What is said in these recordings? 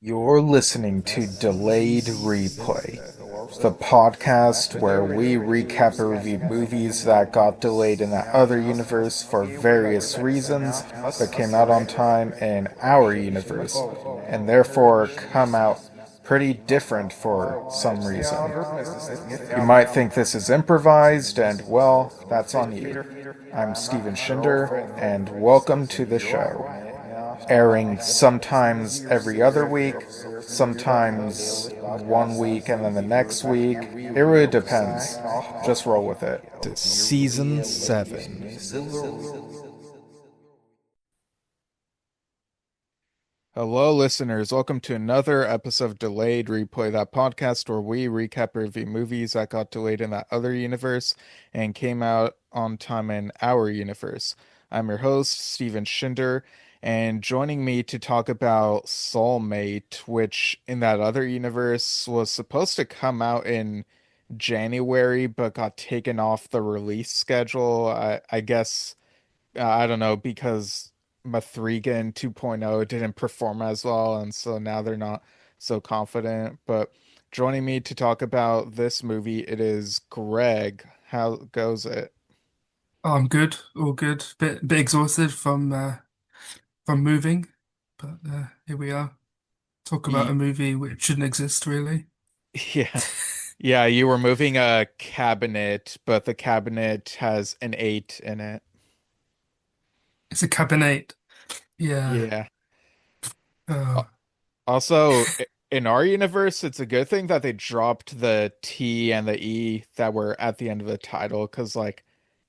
You're listening to Delayed Replay, the podcast where we recap and review movies that got delayed in that other universe for various reasons, but came out on time in our universe, and therefore come out pretty different for some reason. You might think this is improvised, and well, that's on you. I'm Steven Shinder, and welcome to the show. Airing sometimes every other week, sometimes one week and then the next week. It really depends. Just roll with it. Season 7. Hello, listeners. Welcome to another episode of Delayed Replay, that podcast where we recap and review movies that got delayed in that other universe and came out on time in our universe. I'm your host, Steven Shinder, and joining me to talk about Soulmate, which in that other universe was supposed to come out in January but got taken off the release schedule. I guess I don't know, because Mathregan 2.0 didn't perform as well, and so now they're not so confident. But joining me to talk about this movie, it is Greg. How goes it? Oh, I'm good, all good. Bit exhausted from moving, but here we are. Talk about a Y- movie which shouldn't exist, really. Yeah. Yeah, you were moving a cabinet, but the cabinet has an 8 in it. It's a cabinet. Yeah. Yeah. Oh, Also, in our universe, it's a good thing that they dropped the T and the E that were at the end of the title, because like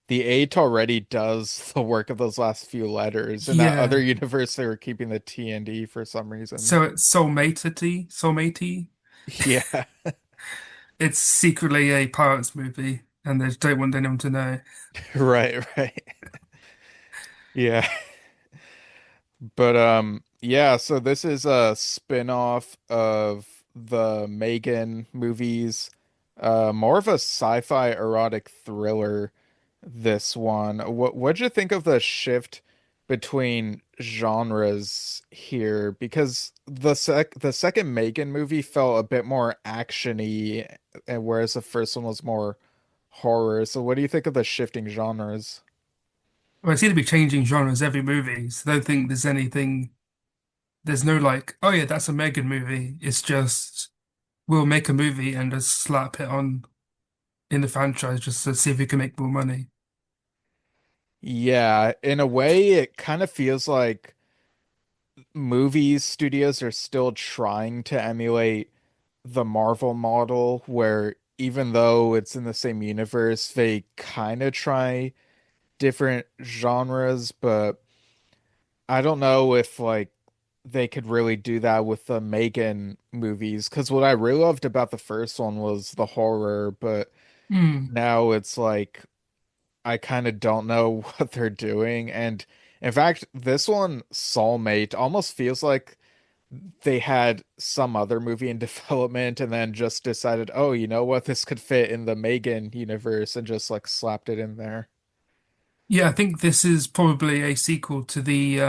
the 8 already does the work of those last few letters. In that other yeah. universe, they were keeping the T and E for some reason. So it's Soulmate-y, Soulmate-y. Yeah, It's secretly a pirates movie, and they just don't want anyone to know. right, right. Yeah. But yeah, so this is a spin-off of the Megan movies. More of a sci-fi erotic thriller, this one. What'd you think of the shift between genres here? Because the second Megan movie felt a bit more actiony, and whereas the first one was more horror. So what do you think of the shifting genres? Well, I seem to be changing genres every movie, so I don't think there's anything. There's no like, oh yeah, that's a Megan movie. It's just we'll make a movie and just slap it on in the franchise just to see if we can make more money. Yeah, in a way, it kind of feels like movies studios are still trying to emulate the Marvel model, where even though it's in the same universe, they kind of try different genres, but I don't know if like they could really do that with the Megan movies. Because what I really loved about the first one was the horror, but Hmm. now it's like I kind of don't know what they're doing. And in fact, this one, Soulmate, almost feels like they had some other movie in development and then just decided, oh, you know what, this could fit in the Megan universe, and just like slapped it in there. Yeah, I think this is probably a sequel to the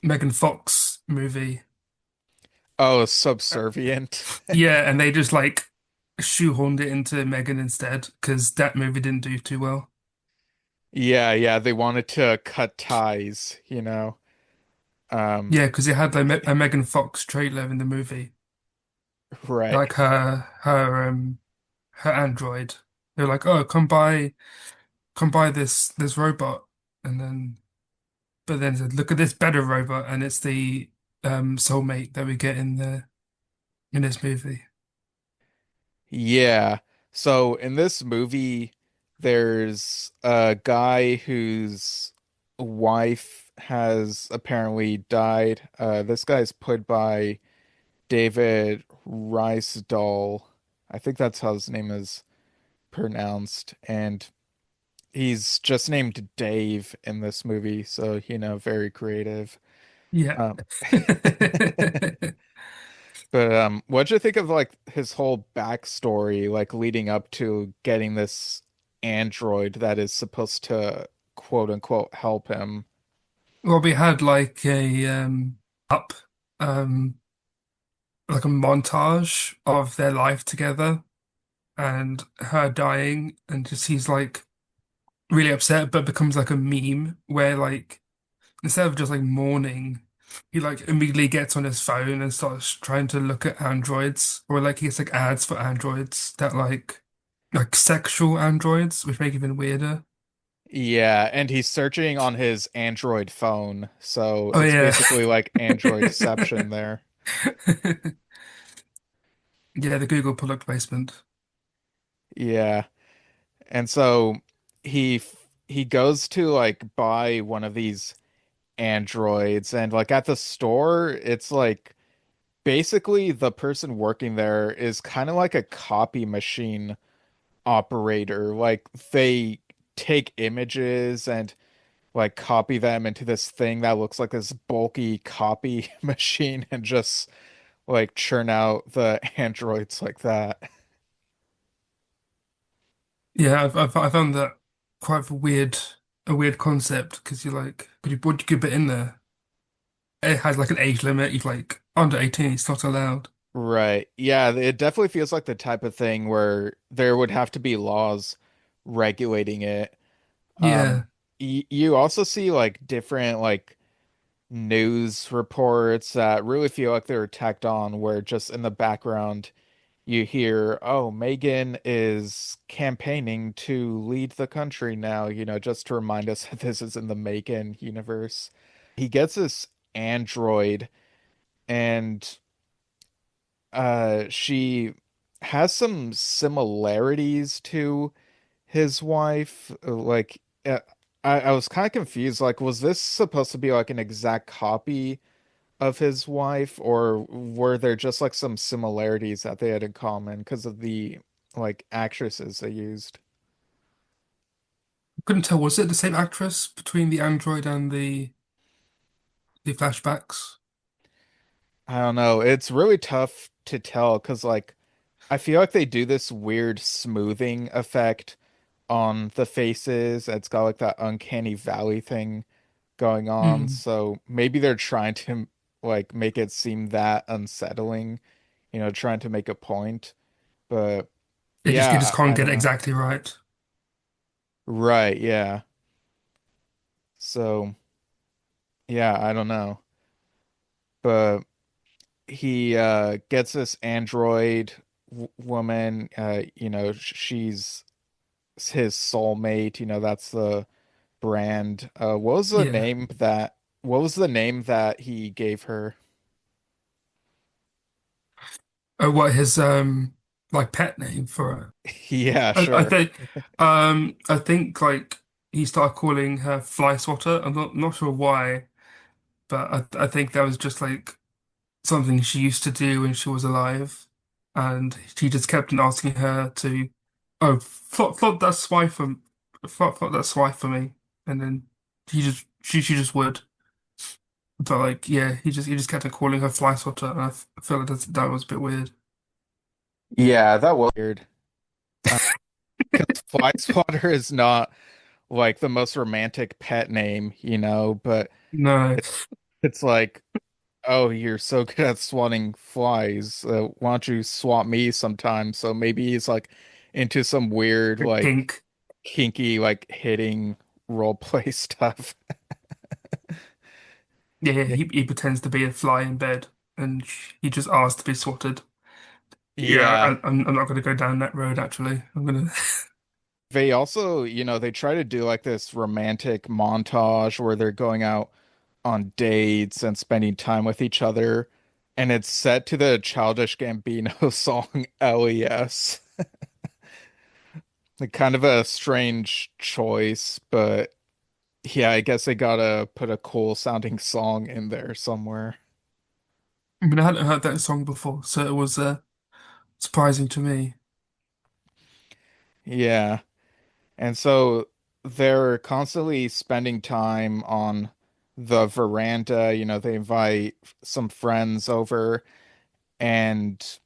Megan Fox movie. Oh, Uh, subservient. Yeah, and they just like shoehorned it into Megan instead because that movie didn't do too well. Yeah, yeah, they wanted to cut ties, you know. Um, Yeah, because it had a Megan Fox trailer in the movie, right. like her android. They're like, "Oh, come buy this robot," and then but then said, "Look at this better robot," and it's the soulmate that we get in this movie. Yeah. So in this movie, there's a guy whose wife has apparently died. This guy's played by David Rice. I think that's how his name is pronounced. And he's just named Dave in this movie, so very creative. Yeah. Um, but what'd you think of like his whole backstory, like leading up to getting this android that is supposed to quote unquote help him? Well, we had like a up. like a montage of their life together and her dying, and just he's like really upset, but becomes like a meme where like instead of just like mourning, he like immediately gets on his phone and starts trying to look at androids, or like he gets like ads for androids that like sexual androids, which make it even weirder. Yeah, and he's searching on his Android phone, so Oh it's yeah. basically like Androidception there. Yeah, the Google product placement. Yeah. And so he goes to like buy one of these androids and like at the store it's like basically the person working there is kind of like a copy machine operator. Like they take images and like copy them into this thing that looks like this bulky copy machine and just like churn out the androids like that. Yeah, I found that quite a weird concept because you're like, could you put a bit in there? It has like an age limit. You've like under 18, it's not allowed. Right. Yeah, it definitely feels like the type of thing where there would have to be laws regulating it. Um, Yeah, you also see like different like news reports that really feel like they're tacked on, where just in the background you hear, "Oh, Megan is campaigning to lead the country now," just to remind us that this is in the Megan universe. He gets this android and she has some similarities to his wife. Like, I was kind of confused. Like, was this supposed to be like an exact copy of his wife, or were there just like some similarities that they had in common because of the like actresses they used? couldn't tell. Was it the same actress between the android and the flashbacks? I don't know. It's really tough to tell because like I feel like they do this weird smoothing effect on the faces. It's got like that uncanny valley thing going on. Hmm. So maybe they're trying to like make it seem that unsettling, trying to make a point. But You yeah, just I can't get don't it know. exactly right. Right, yeah. So yeah, I don't know. But he gets this android woman, she's his soulmate, that's the brand. Yeah. What was the name that he gave her? What his like pet name for it? Yeah, I sure. think I think like he started calling her Fly Swatter. I'm not sure why, but I think that was just like something she used to do when she was alive, and she just kept on asking her to, oh, flop that swipe for, flop that swipe for me, and then she just would. But like, yeah, he just kept on calling her Fly Swatter, and I feel like that was a bit weird. Yeah, that was weird. Because Fly Swatter is not like the most romantic pet name, but No, it, it's like, oh, you're so good at swatting flies. Why don't you swat me sometime? So maybe he's like into some weird, big like kink. kinky, like hitting role play stuff. Yeah, Yeah. he pretends to be a fly in bed, and he just asked to be swatted. Yeah, Yeah. I'm not going to go down that road. Actually, I'm gonna. They also, they try to do like this romantic montage where they're going out on dates and spending time with each other. And it's set to the Childish Gambino song LES. Like kind of a strange choice, but yeah, I guess they gotta put a cool sounding song in there somewhere. I mean, I hadn't heard that song before, so it was surprising to me. Yeah. And so they're constantly spending time on the veranda. They invite some friends over, and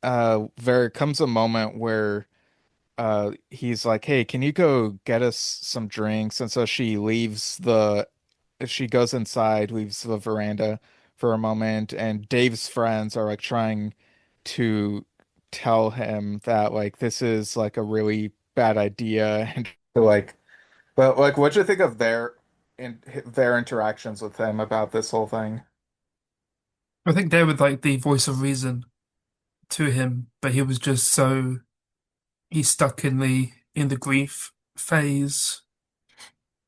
there comes a moment where he's like, "Hey, can you go get us some drinks?" And so she goes inside, leaves the veranda for a moment, and Dave's friends are like trying to tell him that like this is like a really bad idea and like but like what'd you think of their interactions with him about this whole thing? I think they were like the voice of reason to him, but he was just so he's stuck in the grief phase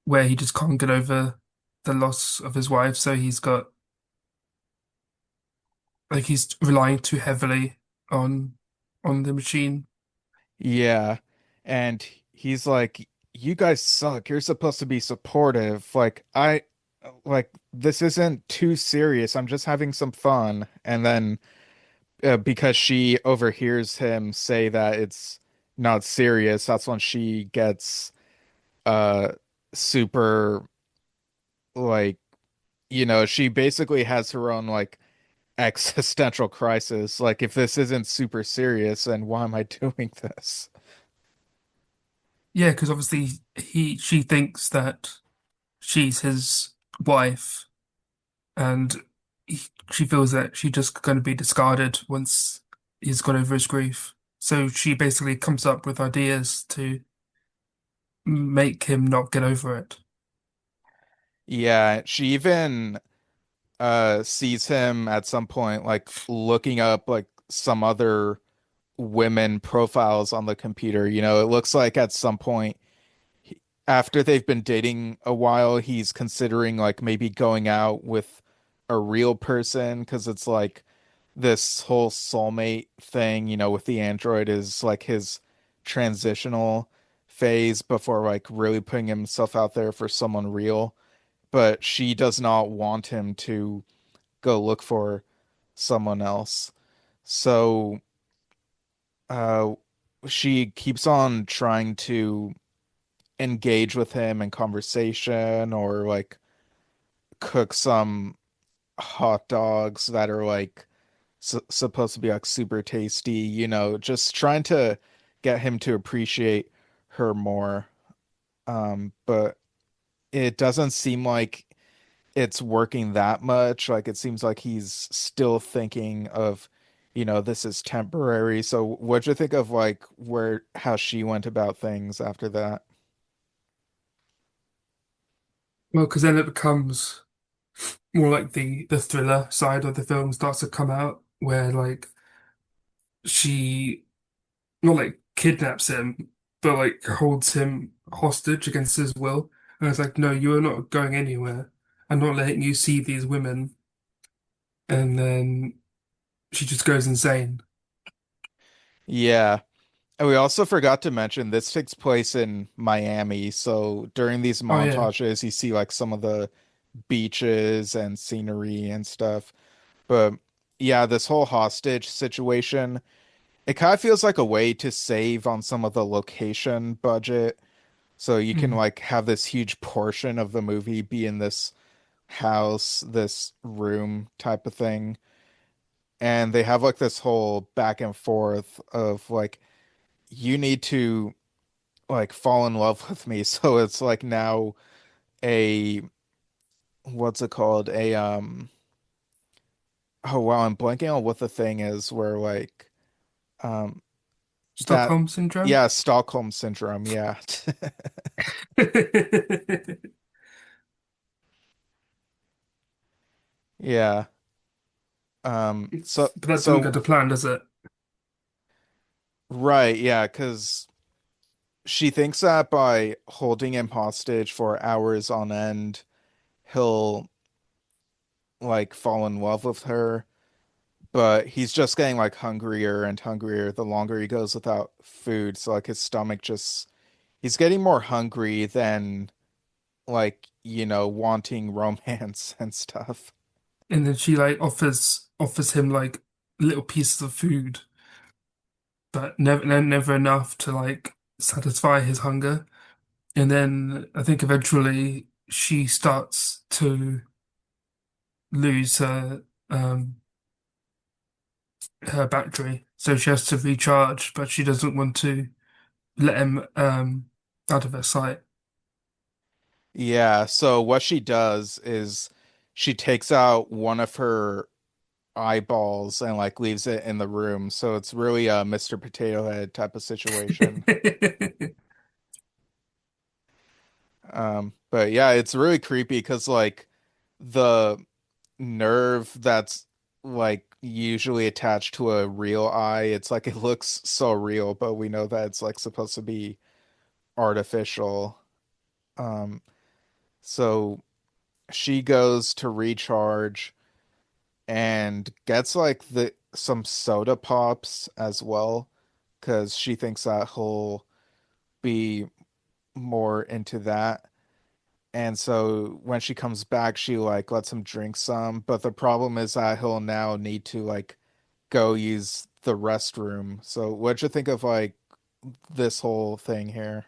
where he just can't get over the loss of his wife. So he's got like he's relying too heavily on on the machine. Yeah. And he's like, you guys suck. You're supposed to be supportive. Like this isn't too serious. I'm just having some fun. And then because she overhears him say that it's not serious, that's when she gets uh super like she basically has her own like existential crisis. Like if this isn't super serious, then why am I doing this? Yeah, because obviously she thinks that she's his wife, and he, she feels that she's just going to be discarded once he's got over his grief. So she basically comes up with ideas to make him not get over it. Yeah, she even sees him at some point like looking up like some other women profiles on the computer. It looks like at some point after they've been dating a while, he's considering like maybe going out with a real person because it's like this whole soulmate thing, with the android is like his transitional phase before like really putting himself out there for someone real. But she does not want him to go look for someone else. So, uh, she keeps on trying to engage with him in conversation or like cook some hot dogs that are like supposed to be like super tasty, just trying to get him to appreciate her more. But it doesn't seem like it's working that much. Like it seems like he's still thinking of, this is temporary. So what'd you think of like how she went about things after that? Well, because then it becomes more like the thriller side of the film starts to come out, where like she not like kidnaps him, but like holds him hostage against his will. And it's like, no, you are not going anywhere. I'm not letting you see these women. And then she just goes insane. Yeah. And we also forgot to mention this takes place in Miami. So during these Oh yeah. montages, you see like some of the beaches and scenery and stuff. But yeah, this whole hostage situation, it kind of feels like a way to save on some of the location budget. So you can Mm. like have this huge portion of the movie be in this house, this room type of thing. And they have like this whole back and forth of like, you need to like fall in love with me. So it's like now a what's it called? Oh wow, I'm blanking on what the thing is where like um that Stockholm Syndrome. yeah, Stockholm syndrome, yeah. Yeah. So But that doesn't go so to plan, does it? right, yeah, because she thinks that by holding him hostage for hours on end, he'll like fall in love with her, but he's just getting like hungrier and hungrier the longer he goes without food. So like his stomach just he's getting more hungry than like, wanting romance and stuff. And then she like offers him like little pieces of food, but never enough to like satisfy his hunger. And then I think eventually she starts to lose her battery, so she has to recharge, but she doesn't want to let him out of her sight. Yeah, so what she does is she takes out one of her eyeballs and like leaves it in the room. So it's really a Mr. Potato Head type of situation. But yeah, it's really creepy because like the nerve that's like usually attached to a real eye, it's like it looks so real, but we know that it's like supposed to be artificial. Um, so she goes to recharge and gets like the some soda pops as well because she thinks that he'll be more into that. And so when she comes back, she like lets him drink some. But the problem is that he'll now need to like go use the restroom. So what'd you think of like this whole thing here?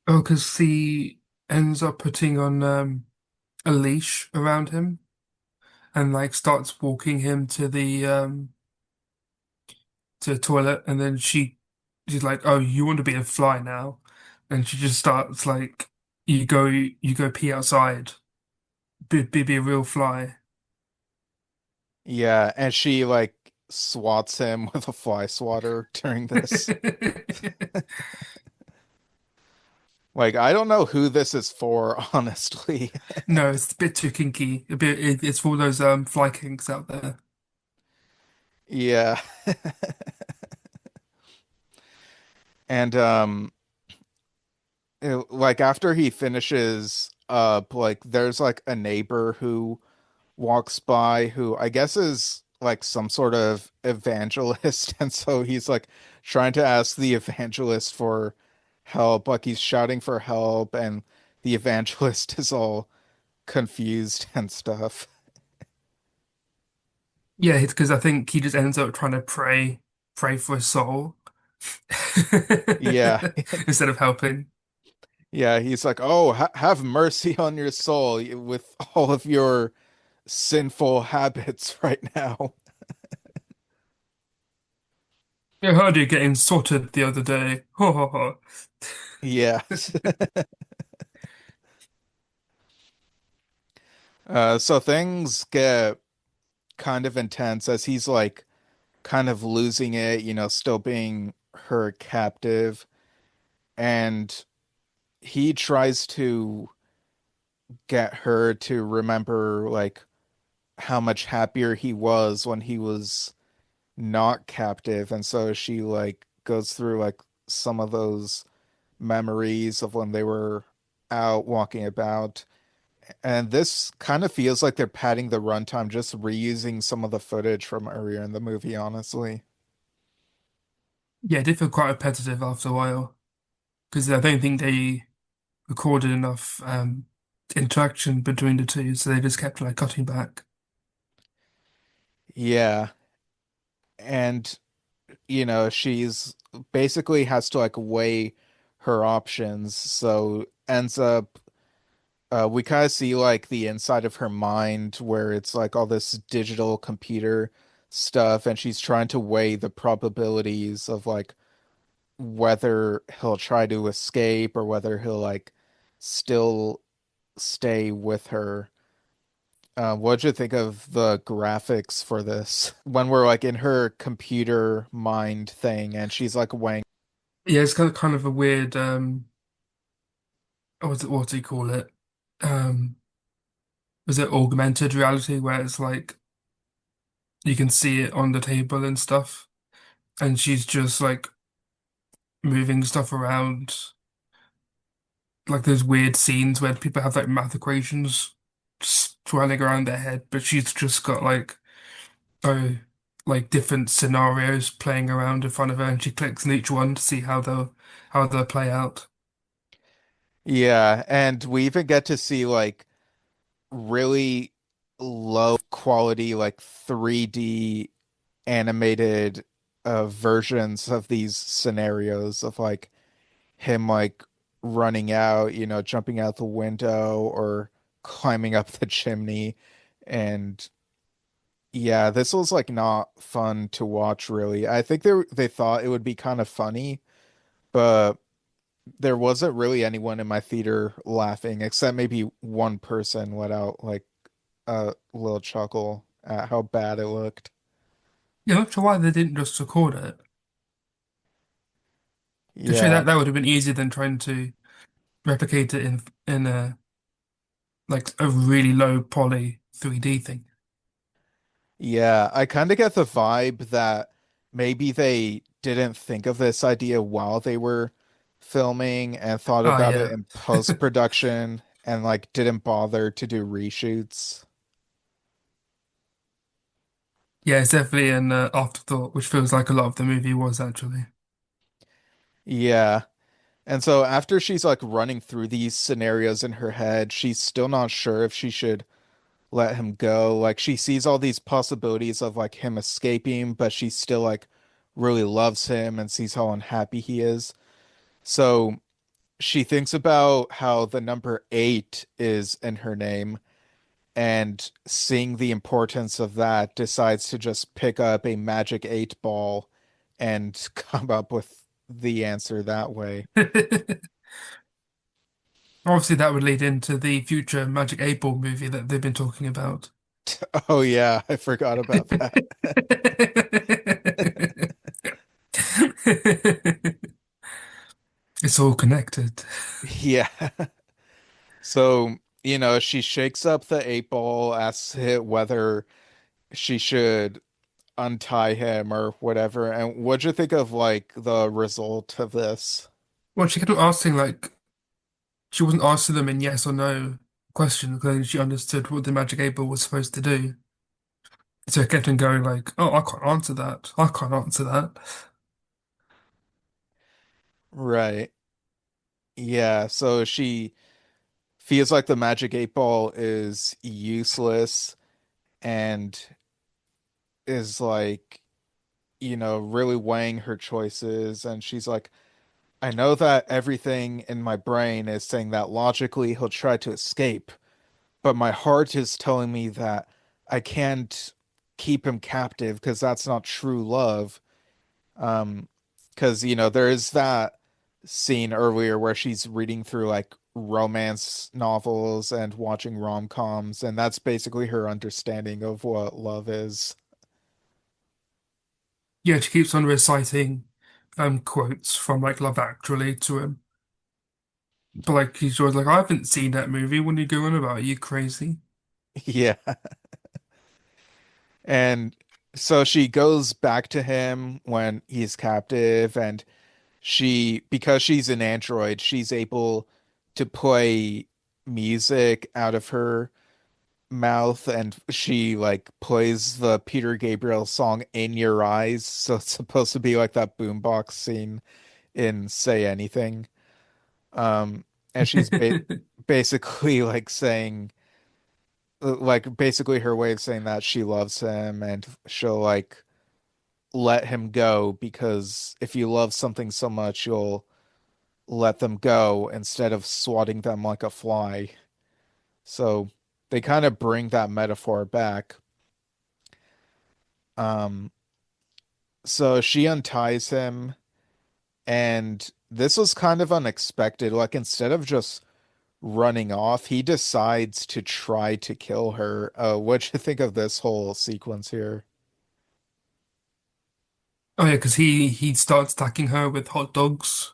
Oh, because he ends up putting on a leash around him and like starts walking him to the toilet, and then she's like, "Oh, you want to be a fly now?" And she just starts like, "You go pee outside, be a real fly." Yeah, and she like swats him with a fly swatter during this. Like I don't know who this is for, honestly. No, it's a bit too kinky. It's for all those fly kinks out there. Yeah. And like after he finishes up, like there's like a neighbor who walks by who I guess is like some sort of evangelist, and so he's like trying to ask the evangelist for help, like he's shouting for help, and the evangelist is all confused and stuff. Yeah, it's because I think he just ends up trying to pray for his soul Yeah. instead of helping. Yeah, he's like, "Oh, ha have mercy on your soul with all of your sinful habits right now." I heard you getting sorted the other day. Ho ho ho. Yes. So things get kind of intense as he's like kind of losing it, still being her captive. And he tries to get her to remember like how much happier he was when he was not captive. And so she like goes through like some of those memories of when they were out walking about. And this kind of feels like they're padding the runtime, just reusing some of the footage from earlier in the movie, honestly. Yeah, it did feel quite repetitive after a while because I don't think they recorded enough interaction between the two, so they just kept like cutting back. Yeah. And, she's basically has to like weigh her options. So ends up, we kind of see like the inside of her mind where it's like all this digital computer stuff. And she's trying to weigh the probabilities of like whether he'll try to escape or whether he'll like still stay with her. What'd you think of the graphics for this when we're like in her computer mind thing and she's like weighing? Yeah, it's kind of a weird what do you call it? Um, was it augmented reality where it's like you can see it on the table and stuff, and she's just like moving stuff around, like those weird scenes where people have like math equations just swirling around their head, but she's just got oh like different scenarios playing around in front of her, and she clicks on each one to see how they'll play out. Yeah, and we even get to see like really low quality, like 3D animated versions of these scenarios of like him like running out, jumping out the window or climbing up the chimney. And yeah, this was like not fun to watch really. I think they thought it would be kind of funny, but there wasn't really anyone in my theater laughing except maybe one person let out like a little chuckle at how bad it looked. Yeah, not sure why they didn't just record it. To show Yeah. that would have been easier than trying to replicate it in a like a really low poly 3D thing. Yeah, I kind of get the vibe that maybe they didn't think of this idea while they were filming and thought Ah, about it yeah. in post-production and like didn't bother to do reshoots. Yeah, it's definitely an afterthought, which feels like a lot of the movie was actually. Yeah. And so after she's like running through these scenarios in her head, she's still not sure if she should let him go. Like she sees all these possibilities of like him escaping, but she still like really loves him and sees how unhappy he is. So she thinks about how the number 8 is in her name and seeing the importance of that, decides to just pick up a magic 8 ball and come up with the answer that way. Obviously, that would lead into the future Magic 8 Ball movie that they've been talking about. Oh yeah, I forgot about that. It's all connected. Yeah. So, she shakes up the 8 ball, asks it whether she should untie him or whatever. And what'd you think of like the result of this? Well, she kept on asking, like, she wasn't asking them in yes or no questions because she understood what the Magic 8 Ball was supposed to do. So it kept on going, like, oh, I can't answer that. I can't answer that. Right. Yeah, so she feels like the magic 8 ball is useless and is like, really weighing her choices. And she's like, I know that everything in my brain is saying that logically he'll try to escape, but my heart is telling me that I can't keep him captive because that's not true love. Um, because there is that scene earlier where she's reading through like romance novels and watching rom-coms, and that's basically her understanding of what love is. Yeah, she keeps on reciting quotes from like Love Actually to him. But like he's always like, I haven't seen that movie. What are you going about? Are you crazy? Yeah. And so she goes back to him when he's captive, and because she's an android, she's able to play music out of her mouth, and she like plays the Peter Gabriel song In Your Eyes. So it's supposed to be like that boombox scene in Say Anything. Um, and she's basically like saying, like, basically her way of saying that she loves him and she'll like let him go because if you love something so much, you'll let them go instead of swatting them like a fly. So they kind of bring that metaphor back. Um, so she unties him, and this was kind of unexpected. Like, instead of just running off, he decides to try to kill her. What'd you think of this whole sequence here? Oh yeah, because he starts attacking her with hot dogs,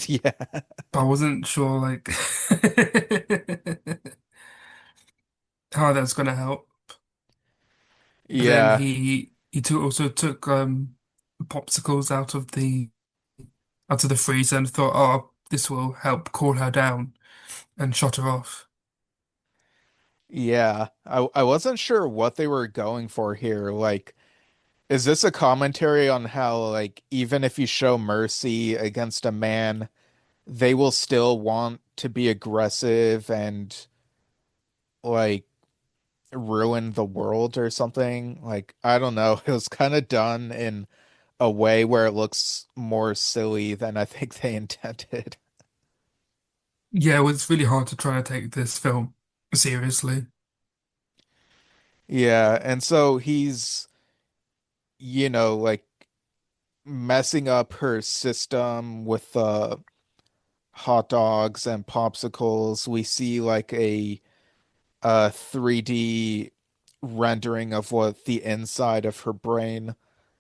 Yeah. but I wasn't sure like how that's gonna help. But then Yeah. also took popsicles out of the freezer and thought, oh, this will help cool her down, and shot her off. Yeah. I wasn't sure what they were going for here. Like, is this a commentary on how, like, even if you show mercy against a man, they will still want to be aggressive and like ruin the world or something? Like, I don't know. It was kind of done in a way where it looks more silly than I think they intended. Yeah, it was really hard to try to take this film seriously. Yeah, and so he's, like messing up her system with the hot dogs and popsicles. We see like a 3D rendering of what the inside of her brain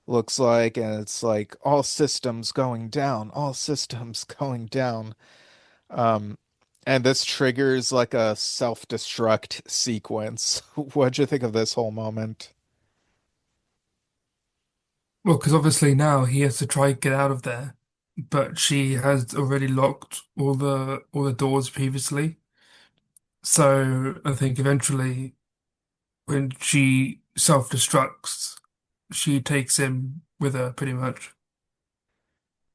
looks like, and it's like all systems going down, all systems going down. Um, and this triggers like a self-destruct sequence. What'd you think of this whole moment? Well, because obviously now he has to try and get out of there, but she has already locked all the doors previously. So I think eventually, when she self-destructs, she takes him with her pretty much.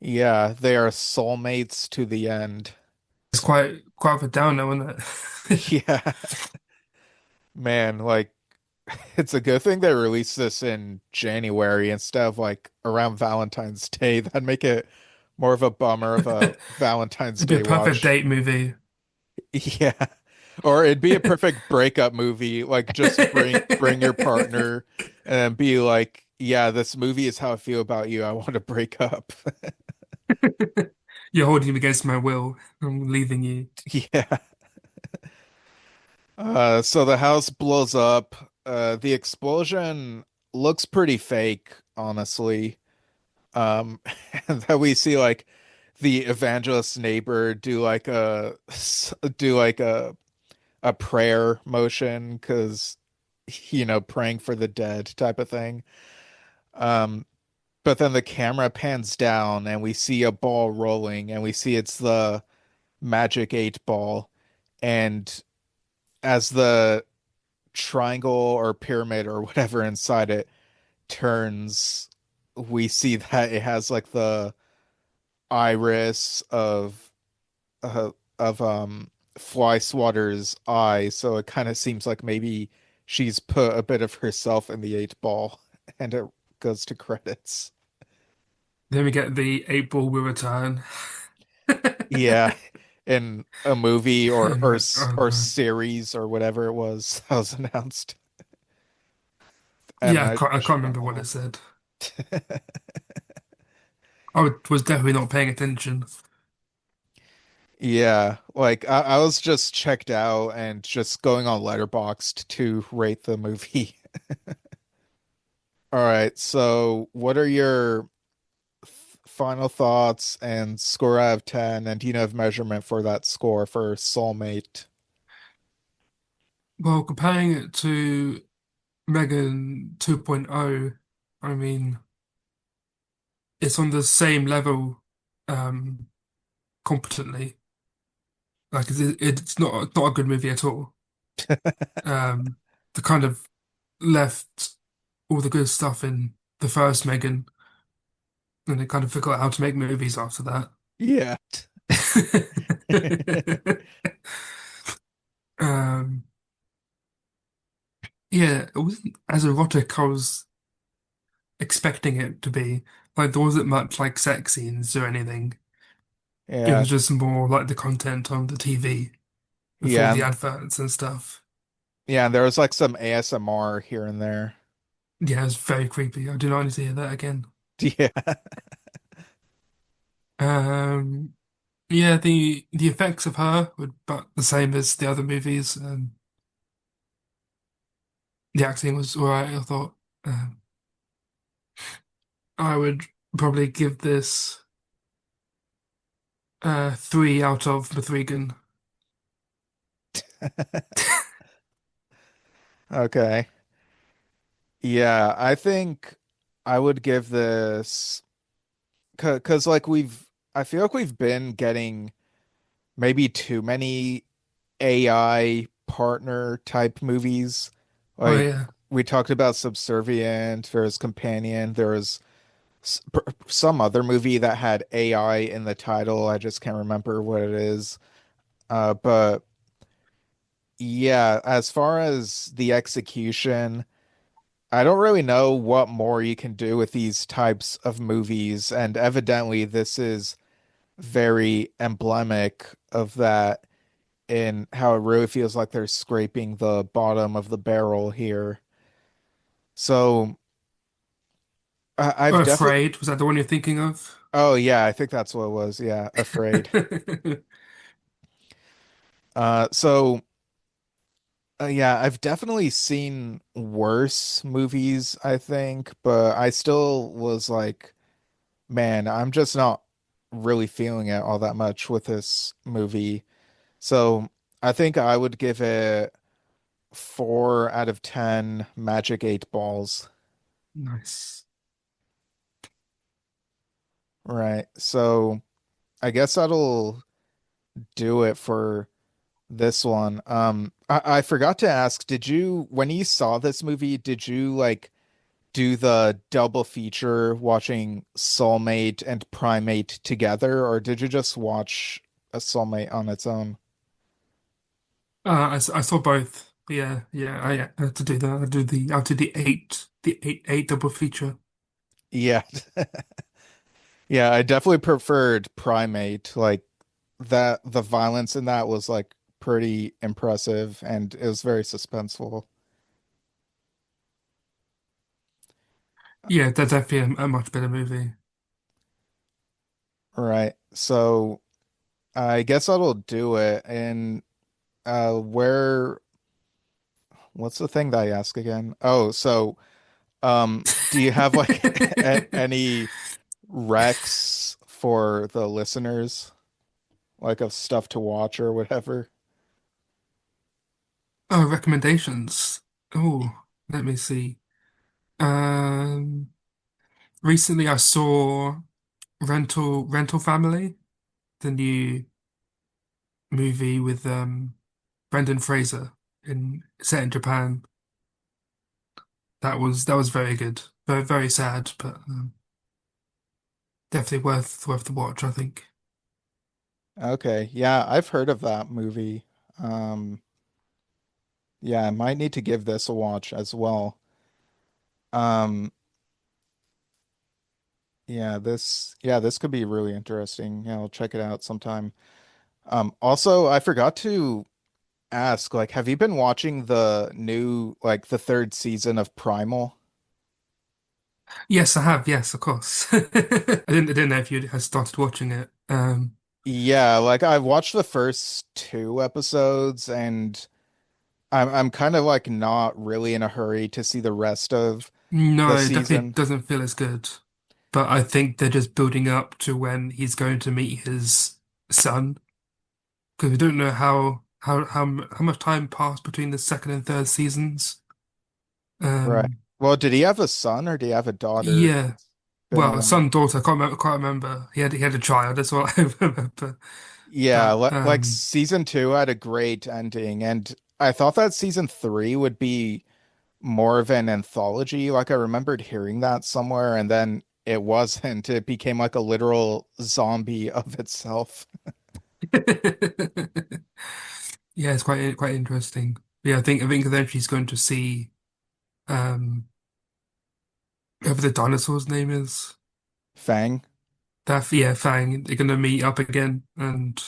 Yeah, they are soulmates to the end. It's quite a downer, isn't it? Yeah, man, like it's a good thing they released this in January instead of like around Valentine's Day. That'd make it more of a bummer of a Valentine's It'd be a Day perfect watch. date movie. Yeah. Or it'd be a perfect breakup movie. Like just bring your partner and then be like, yeah, this movie is how I feel about you. I want to break up. You're holding him against my will. I'm leaving you. Yeah. So the house blows up. The explosion looks pretty fake, honestly. Um, and then we see like the evangelist neighbor do like a prayer motion because praying for the dead type of thing. Um, but then the camera pans down and we see a ball rolling and we see it's the magic 8 ball. And as the triangle or pyramid or whatever inside it turns, we see that it has like the iris uh, of Fly Swatter's eye, so it kind of seems like maybe she's put a bit of herself in the 8 ball, and it goes to credits. Then we get the 8 ball will return. Yeah, in a movie Oh, or man. series or whatever it was that was announced. M Yeah, Night I can't remember what it Shyamalan. said. Was definitely not paying attention. Yeah, like I was just checked out and just going on Letterboxd to rate the movie. All right, so what are your final thoughts and score out of 10? And do you have measurement for that score for Soulmate? Well, comparing it to Megan 2.0, I mean, it's on the same level, um, competently. Like it's not a good movie at all. Um, the kind of left all the good stuff in the first Megan, and they kind of forgot how to make movies after that. Yeah. Um, yeah, it wasn't as erotic I was expecting it to be. Like there wasn't much like sex scenes or anything. It Yeah. was just more like the content on the TV with all Yeah. the adverts and stuff. Yeah. And there was like some ASMR here and there. Yeah, it was very creepy. I do not need to hear that again. Yeah. Um, yeah, the effects of her were about the same as the other movies. The acting was alright, I thought. Um, I would probably give this 3 out of the 3 gun. Okay. Yeah. I think I would give this because like I feel like we've been getting maybe too many AI partner type movies. Oh Like yeah, we talked about Subservient, there was Companion, there was some other movie that had AI in the title. I just can't remember what it is. But yeah, as far as the execution, I don't really know what more you can do with these types of movies, and evidently this is very emblematic of that in how it really feels like they're scraping the bottom of the barrel here. So I've or definitely, Afraid, was that the one you're thinking of? Oh yeah, I think that's what it was. Yeah, Afraid. So yeah, I've definitely seen worse movies, I think, but I still was like, man, I'm just not really feeling it all that much with this movie. So I think I would give it 4 out of 10 Magic 8 balls. Nice. Right. So I guess that'll do it for this one. I forgot to ask, when you saw this movie, did you like do the double feature watching Soulmate and Primate together, or did you just watch a Soulmate on its own? I saw both. Yeah, yeah. I had to do that. I had to do the eight double feature. Yeah. Yeah, I definitely preferred Primate. Like that the violence in that was like pretty impressive and it was very suspenseful. Yeah, that's definitely a much better movie. Right. So I guess that'll do it. And where what's the thing that I ask again? Oh, so do you have like any recs for the listeners, like of stuff to watch or whatever? Oh, recommendations. Oh, let me see. Um, Recently I saw Rental Family, the new movie with Brendan Fraser in set in Japan. That was very good. Very very sad, but definitely worth the watch, I think. Okay. Yeah, I've heard of that movie. Um yeah, I might need to give this a watch as well. Um this could be really interesting. Yeah, I'll check it out sometime. Also, I forgot to ask, like, have you been watching the third season of Primal? Yes, I have. Yes, of course. I didn't know if you had started watching it. Yeah, like I've watched the first 2 episodes and I'm kind of like not really in a hurry to see the rest of the No, it definitely season. doesn't feel as good. But I think they're just building up to when he's going to meet his son. Because we don't know how much time passed between the second and third seasons. Right. Um, Well, did he have a son or did he have a daughter? yeah. It's been a Well, while. son, daughter, I can't remember. He had a child, that's all I remember. Yeah, But like season 2 had a great ending, and I thought that season 3 would be more of an anthology. Like I remembered hearing that somewhere, and then it wasn't. It became like a literal zombie of itself. yeah, it's quite interesting. Yeah, I think then she's going to see whoever the dinosaur's name is. Fang. That yeah, Fang. They're gonna meet up again, and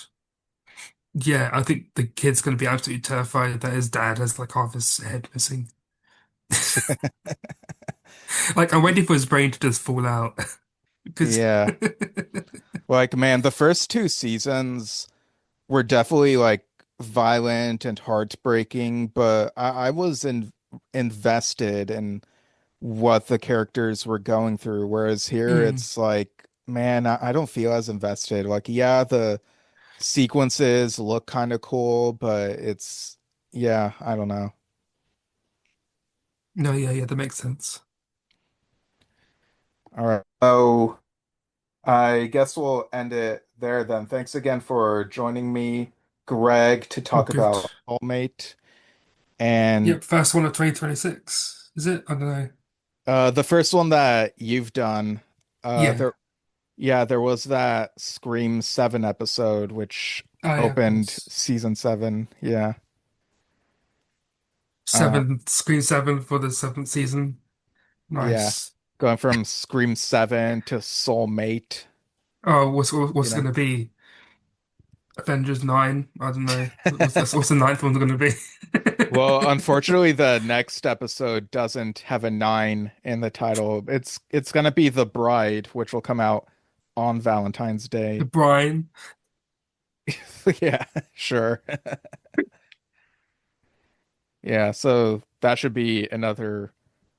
yeah, I think the kid's gonna be absolutely terrified that his dad has like half his head missing. Like I'm waiting for his brain to just fall out because Yeah. Like, man, the first 2 seasons were definitely like violent and heartbreaking, but I was invested in what the characters were going through. Whereas here mm, it's like, man, I don't feel as invested. Like, yeah, the sequences look kind of cool, but yeah, I don't know. no, yeah, that makes sense. All right. So I guess we'll end it there then. Thanks again for joining me, Greg, to Oh, talk good. about Soulmate. And Yep, first one of 2026. Is it? I don't know. the first one that you've done, Yeah. there yeah, there was that Scream 7 episode which Oh yeah, of opened course. season 7. Yeah. Uh Screen 7 for the seventh season. yeah. Nice. Going from Scream 7 to Soulmate, Oh, you what's it know. gonna be? Avengers 9? I don't know. What's the ninth one gonna be? Well, unfortunately, the next episode doesn't have a 9 in the title. It's gonna be The Bride, which will come out on Valentine's The Day. brine. Yeah, sure. Yeah, so that should be another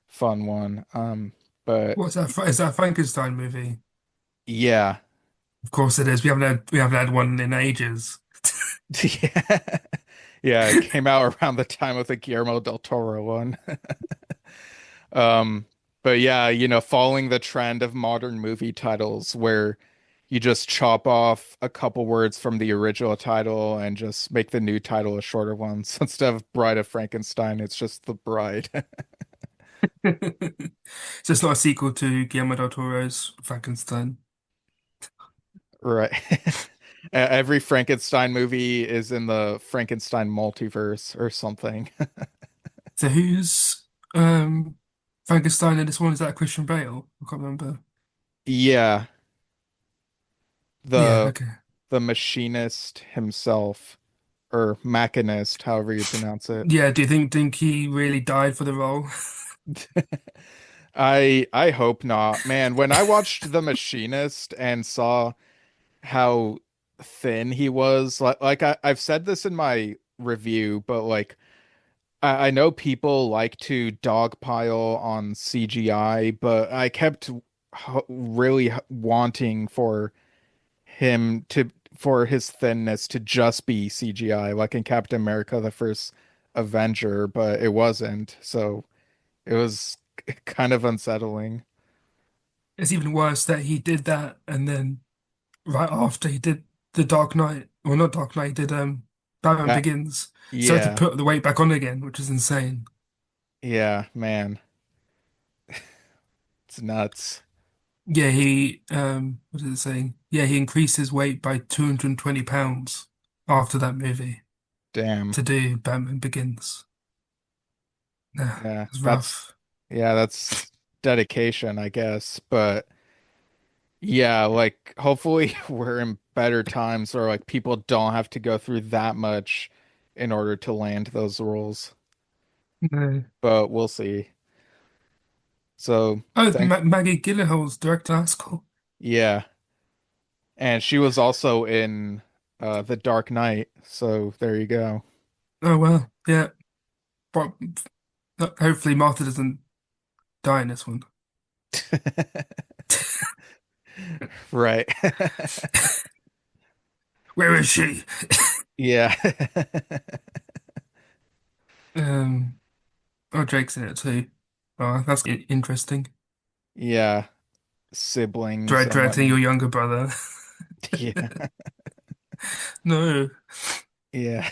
fun one. But What's that? Is that a Frankenstein movie? yeah. Of course it is. We haven't had one in ages. Yeah. Yeah, it came out around the time of the Guillermo del Toro one. Um, but yeah, following the trend of modern movie titles where you just chop off a couple words from the original title and just make the new title a shorter one. So instead of Bride of Frankenstein, it's just The Bride. So it's not a sequel to Guillermo del Toro's Frankenstein. Right. Every Frankenstein movie is in the Frankenstein multiverse or something. So who's um Frankenstein in this one? Is that Christian Bale? I can't remember. Yeah, Yeah, the okay. the machinist himself or machinist, however you pronounce it. Yeah, do you think he really died for the role? I hope not. Man, when I watched The Machinist and saw how thin he was, like I've said this in my review, but like I know people like to dogpile on CGI, but I kept really wanting him to for his thinness to just be CGI, like in Captain America, the first Avenger, but it wasn't. So it was kind of unsettling. It's even worse that he did that and then right after he did the Dark Knight, or not Dark Knight, he did Batman That, Begins. So he had to yeah, put the weight back on again, which is insane. yeah, man, it's nuts. Yeah, he what is it saying? Yeah, he increased his weight by 220 pounds after that movie Damn. to do Batman Begins. Yeah, Yeah, it's rough. that's dedication, I guess. But yeah, like hopefully we're in better times or like people don't have to go through that much in order to land those roles. No. But we'll see. So Oh, thank Maggie Gyllenhaal's director. That's cool. yeah. And she was also in The Dark Knight, so there you go. Oh well, yeah. But hopefully Martha doesn't die in this one. Right. Where is she? Yeah. Um, oh, Jake's in it too. Oh, that's interesting. Yeah. Siblings and Directing your whatnot. younger brother. Yeah. No. Yeah.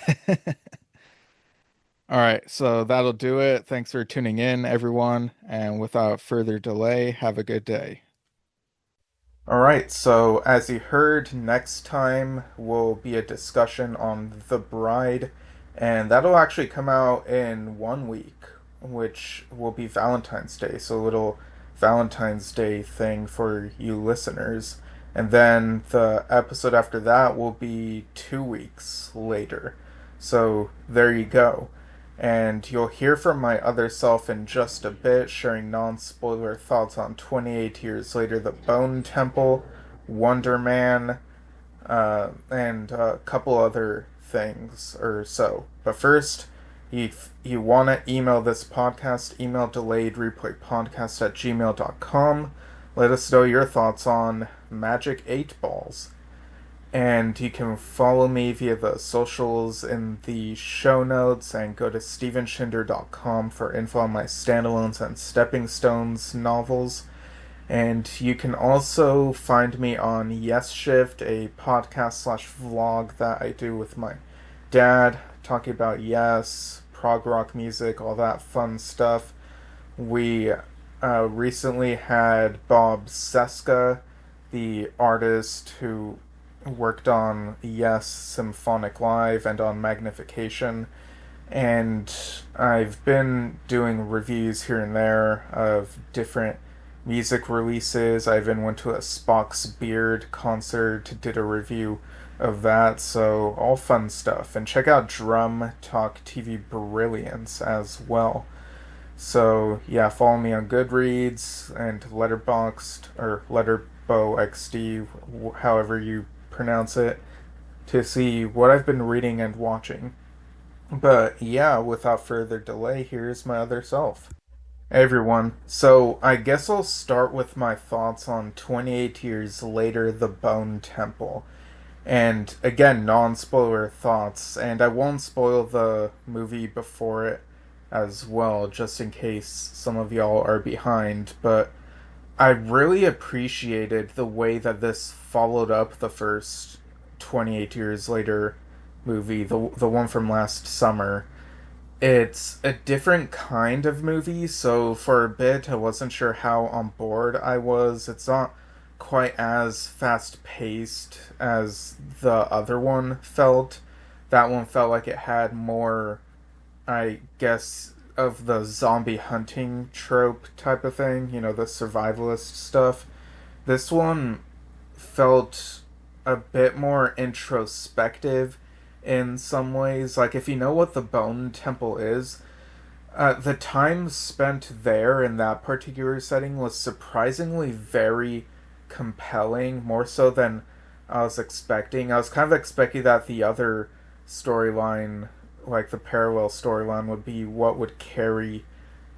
All right, so that'll do it. Thanks for tuning in, everyone. And without further delay, have a good day. All right, so as you heard, next time will be a discussion on The Bride, and that'll actually come out in 1 week, which will be Valentine's Day. So a little Valentine's Day thing for you listeners. And then the episode after that will be 2 weeks later. So there you go. And you'll hear from my other self in just a bit, sharing non spoiler thoughts on 28 Years Later, The Bone Temple, Wonder Man, and a couple other things or so. But first, if you want to email this podcast, email delayedreplaypodcast@gmail.com. Let us know your thoughts on Magic 8 Balls. And you can follow me via the socials in the show notes and go to stevenshinder.com for info on my standalones and stepping stones novels. And you can also find me on Yes Shift, a podcast slash vlog that I do with my dad, talking about Yes, prog rock music, all that fun stuff. We recently had Bob Seska, the artist who worked on Yes Symphonic Live and on Magnification, and I've been doing reviews here and there of different music releases. I even went to a Spock's Beard concert, did a review of that, so all fun stuff. And check out Drum Talk TV Brilliance as well. So yeah, follow me on Goodreads and Letterboxd or Letterboxd SoulmXD, however you pronounce it, to see what I've been reading and watching. But yeah, without further delay, here's my other self. Hey everyone. So I guess I'll start with my thoughts on 28 Years Later, The Bone Temple. And again, non spoiler thoughts, and I won't spoil the movie before it as well, just in case some of y'all are behind. But I really appreciated the way that this followed up the first 28 Years Later movie, the one from last summer. It's a different kind of movie, so for a bit I wasn't sure how on board I was. It's not quite as fast paced as the other one felt. That one felt like it had more, I guess, of the zombie hunting trope type of thing, the survivalist stuff. This one felt a bit more introspective in some ways. Like, if you know what the Bone Temple is, the time spent there in that particular setting was surprisingly very compelling, more so than I was expecting. I was kind of expecting that the other storyline, like the parallel storyline, would be what would carry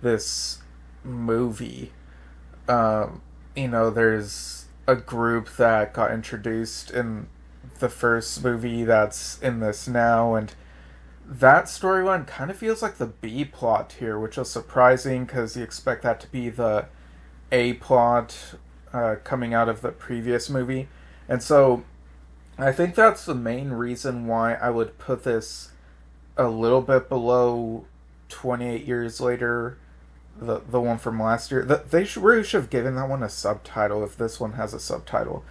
this movie. There's a group that got introduced in the first movie that's in this now, and that storyline kind of feels like the B plot here, which is surprising because you expect that to be the A plot coming out of the previous movie. And so I think that's the main reason why I would put this a little bit below 28 Years Later, the one from last year. They really should have given that one a subtitle if this one has a subtitle.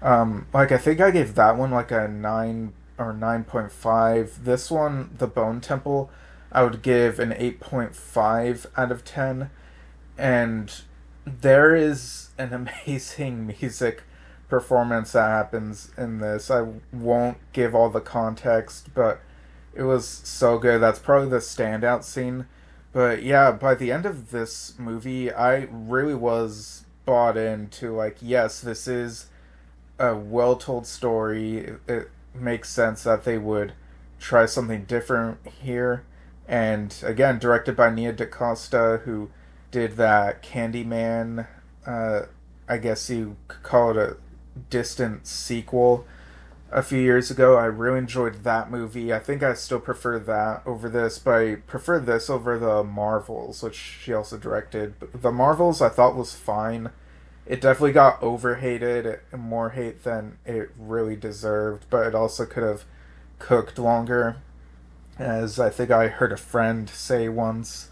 Like, I think I gave that one like a 9 or 9.5. This one, The Bone Temple, I would give an 8.5 out of 10. And there is an amazing music performance that happens in this. I won't give all the context, but it was so good. That's probably the standout scene. But yeah, by the end of this movie, I really was bought into, like, yes, this is a well told story. It makes sense that they would try something different here. And again, directed by Nia DaCosta, who did that Candyman. I guess you could call it a distant sequel a few years ago. I really enjoyed that movie. I think I still prefer that over this, but I prefer this over the Marvels, which she also directed. But the Marvels I thought was fine. It definitely got overhated, more hate than it really deserved, but it also could have cooked longer, as I think I heard a friend say once.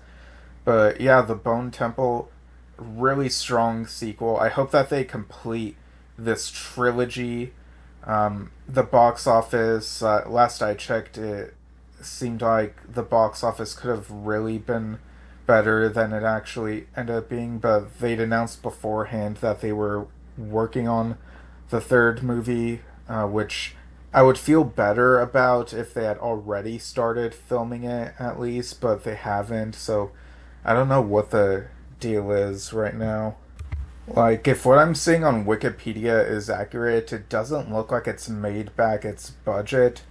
But yeah, The Bone Temple, really strong sequel. I hope that they complete this trilogy. The box office, last I checked, it seemed like the box office could have really been better than it actually ended up being, but they'd announced beforehand that they were working on the third movie, which I would feel better about if they had already started filming it at least, but they haven't, so I don't know what the deal is right now. Like, if what I'm seeing on Wikipedia is accurate, it doesn't look like it's made back its budget,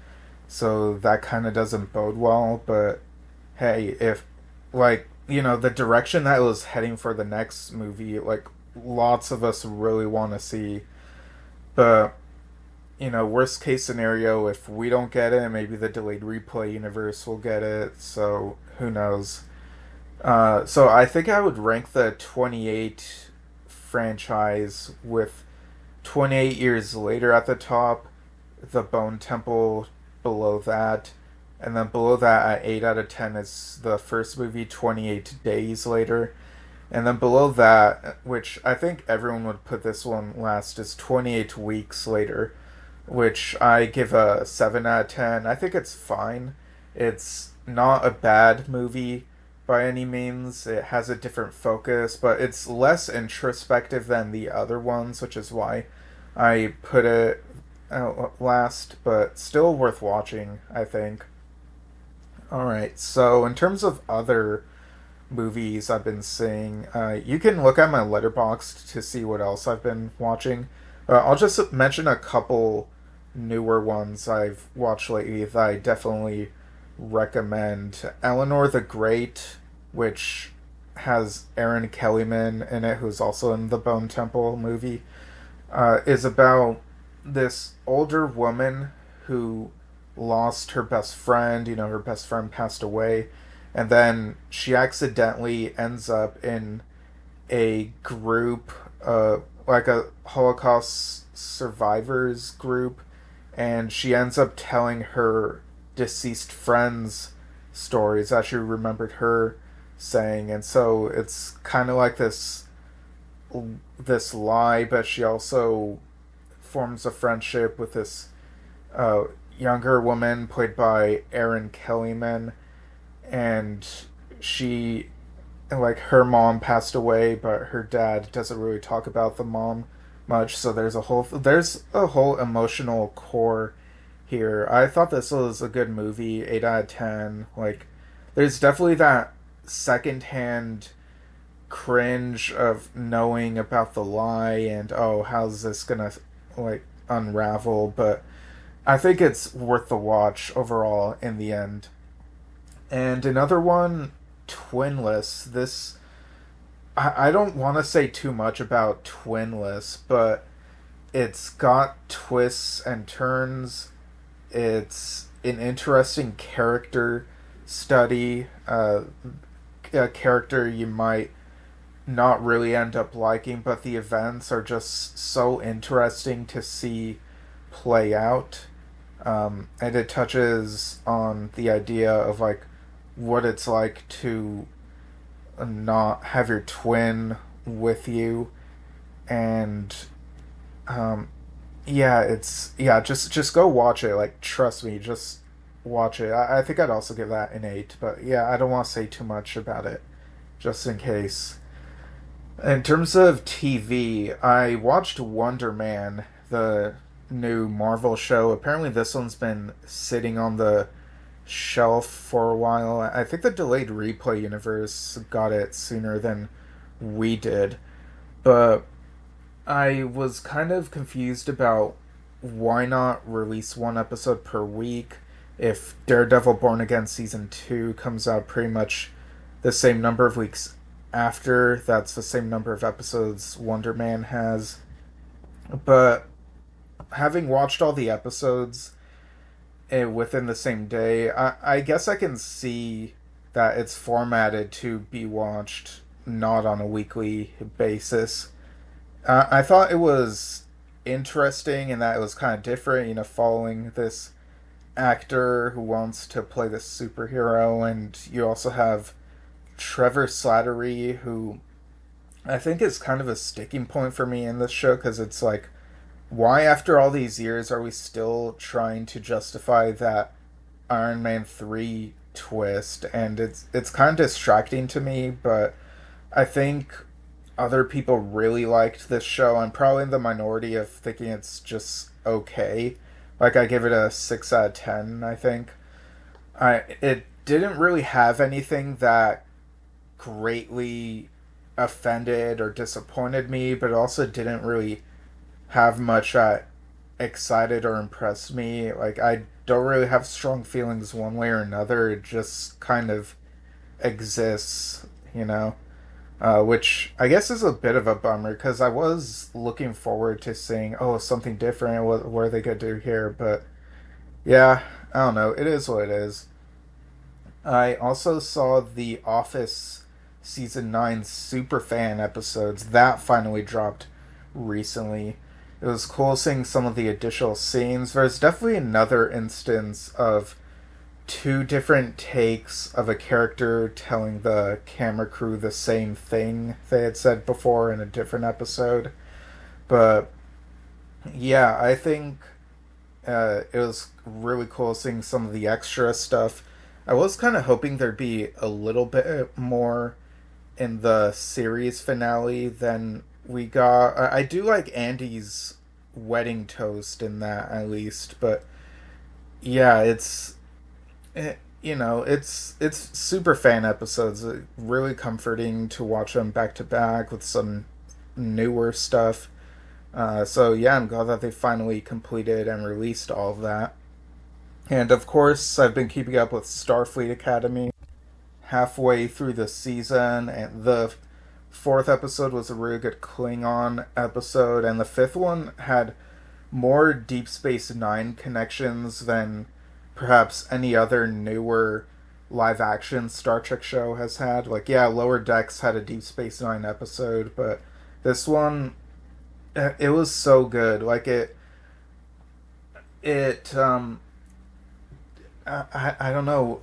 so that kind of doesn't bode well, but hey, if, like, the direction that it was heading for the next movie, like, lots of us really want to see, but, worst case scenario, if we don't get it, maybe the delayed replay universe will get it, so who knows. So I think I would rank the 28 franchise with 28 Years Later at the top, the Bone Temple below that, and then below that at 8 out of 10 is the first movie, 28 Days Later. And then below that, which I think everyone would put this one last, is 28 Weeks Later, which I give a 7 out of 10. I think it's fine. It's not a bad movie by any means. It has a different focus, but it's less introspective than the other ones, which is why I put it last, but still worth watching, I think. Alright, so in terms of other movies I've been seeing, you can look at my letterboxd to see what else I've been watching. I'll just mention a couple newer ones I've watched lately that I definitely recommend. Eleanor the Great, which has Aaron Kellyman in it, who's also in the Bone Temple movie, is about this older woman who lost her best friend. You know, her best friend passed away, and then she accidentally ends up in a group, like a Holocaust survivors group, and she ends up telling her deceased friends stories that she remembered her saying, and so it's kind of like this lie, but she also forms a friendship with this uh, younger woman played by Erin Kellyman, and she like her mom passed away, but her dad doesn't really talk about the mom much. So there's a whole emotional core here. I thought this was a good movie, 8 out of 10. Like, there's definitely that secondhand cringe of knowing about the lie and oh, how's this gonna like unravel, but I think it's worth the watch overall in the end. And another one, Twinless. I don't want to say too much about Twinless, but it's got twists and turns. It's an interesting character study, a character you might not really end up liking, but the events are just so interesting to see play out. And it touches on the idea of like what it's like to not have your twin with you, and um, yeah, yeah, just go watch it. Like, trust me, just watch it. I think I'd also give that an 8, but yeah, I don't want to say too much about it, just in case. In terms of TV, I watched Wonder Man, the new Marvel show. Apparently, this one's been sitting on the shelf for a while. I think the delayed replay universe got it sooner than we did, but I was kind of confused about why not release one episode per week if Daredevil Born Again season 2 comes out pretty much the same number of weeks after. That's the same number of episodes Wonder Man has. But having watched all the episodes within the same day, I guess I can see that it's formatted to be watched not on a weekly basis. I thought it was interesting in that it was kind of different, you know, following this actor who wants to play this superhero, and you also have Trevor Slattery, who I think is kind of a sticking point for me in this show because it's like, why after all these years are we still trying to justify that Iron Man 3 twist? And it's kind of distracting to me, but I think other people really liked this show. I'm probably in the minority of thinking it's just okay. Like, I give it a 6 out of 10, I think. It didn't really have anything that greatly offended or disappointed me, but it also didn't really have much that excited or impressed me. Like, I don't really have strong feelings one way or another. It just kind of exists, you know? Which I guess is a bit of a bummer because I was looking forward to seeing, oh, something different. What are they going to do here? But yeah, I don't know. It is what it is. I also saw The Office season 9 superfan episodes that finally dropped recently. It was cool seeing some of the additional scenes. There's definitely another instance of two different takes of a character telling the camera crew the same thing they had said before in a different episode. But yeah, I think it was really cool seeing some of the extra stuff. I was kind of hoping there'd be a little bit more in the series finale than we got. I do like Andy's wedding toast in that at least, but yeah, it's super fan episodes. Really comforting to watch them back to back with some newer stuff. So yeah, I'm glad that they finally completed and released all of that. And of course, I've been keeping up with Starfleet Academy halfway through the season, and the fourth episode was a really good Klingon episode, and the fifth one had more Deep Space Nine connections than perhaps any other newer live action Star Trek show has had. Like, yeah, Lower Decks had a Deep Space Nine episode, but this one, it was so good. Like, it, I don't know.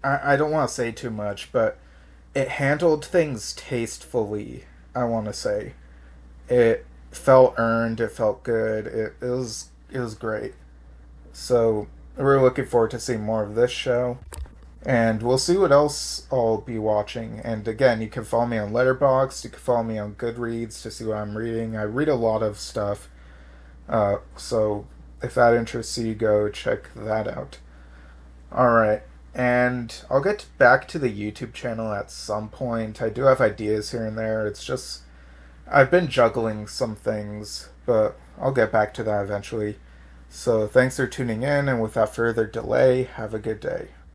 I don't want to say too much, but it handled things tastefully. I want to say it felt earned. It felt good. It was great. So we're looking forward to seeing more of this show, and we'll see what else I'll be watching. And again, you can follow me on Letterboxd. You can follow me on Goodreads to see what I'm reading. I read a lot of stuff, so if that interests you, go check that out. All right. And I'll get back to the YouTube channel at some point. I do have ideas here and there. It's just I've been juggling some things, but I'll get back to that eventually. So thanks for tuning in, and without further delay, have a good day.